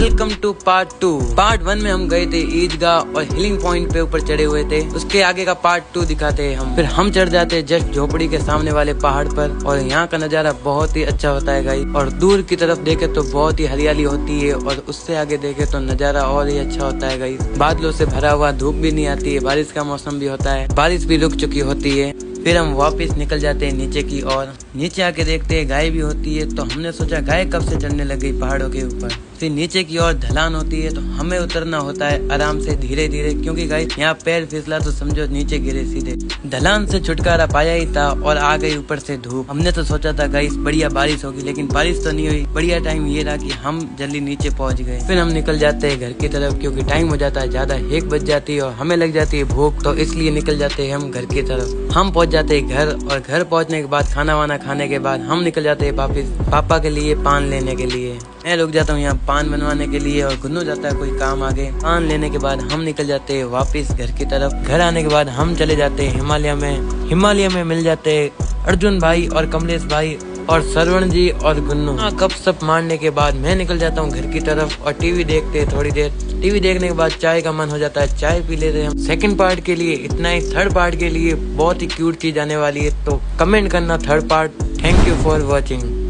Welcome two part 2। Part 1 में हम गए थे ईदगाह और हिलिंग पॉइंट पे ऊपर चढ़े हुए थे। उसके आगे का पार्ट 2 दिखाते हैं हम। फिर हम चढ़ जाते हैं जस्ट झोपड़ी के सामने वाले पहाड़ पर और यहाँ का नज़ारा बहुत ही अच्छा होता है गाइस। और दूर की तरफ देखे तो बहुत ही हरियाली होती है और उससे आगे देखे तो नज़ारा और ही अच्छा होता है गाइस। बादलों से भरा हुआ, धूप भी नहीं आती है, बारिश का मौसम भी होता है, बारिश भी रुक चुकी होती है। फिर हम वापस निकल जाते हैं नीचे की ओर। नीचे आके देखते हैं गाय भी होती है, तो हमने सोचा गाय कब से चढ़ने लग गई पहाड़ों के ऊपर। फिर नीचे की ओर ढलान होती है, तो हमें उतरना होता है आराम से, धीरे धीरे, क्योंकि गाय यहाँ पैर फिसला तो समझो नीचे गिरे सीधे। ढलान से छुटकारा पाया ही था और आ गई ऊपर से धूप। हमने तो सोचा था गाइस बढ़िया बारिश होगी, लेकिन बारिश तो नहीं हुई। बढ़िया टाइम ये रहा कि हम जल्दी नीचे पहुँच गए। फिर हम निकल जाते हैं घर की तरफ, क्योंकि टाइम हो जाता है ज्यादा, 1 बज जाती है और हमें लग जाती है भूख, तो इसलिए निकल जाते हैं हम घर की तरफ। हम पहुँच जाते हैं घर और घर पहुँचने के बाद खाना वाना खाने के बाद हम निकल जाते हैं वापिस पापा के लिए पान लेने के लिए। मैं रुक जाता हूँ यहाँ पान बनवाने के लिए और गुन्नू जाता है कोई काम आगे। पान लेने के बाद हम निकल जाते हैं वापस घर की तरफ। घर आने के बाद हम चले जाते हैं हिमालय में। हिमालय में मिल जाते हैं अर्जुन भाई और कमलेश भाई और श्रवण जी और गुन्नू। गपशप मारने के बाद मैं निकल जाता हूँ घर की तरफ और टीवी देखते हैं थोड़ी देर। टीवी देखने के बाद चाय का मन हो जाता है, चाय पी लेते हैं हम। सेकंड पार्ट के लिए इतना ही। थर्ड पार्ट के लिए बहुत ही क्यूट चीज आने वाली है, तो कमेंट करना third part. Thank you for watching.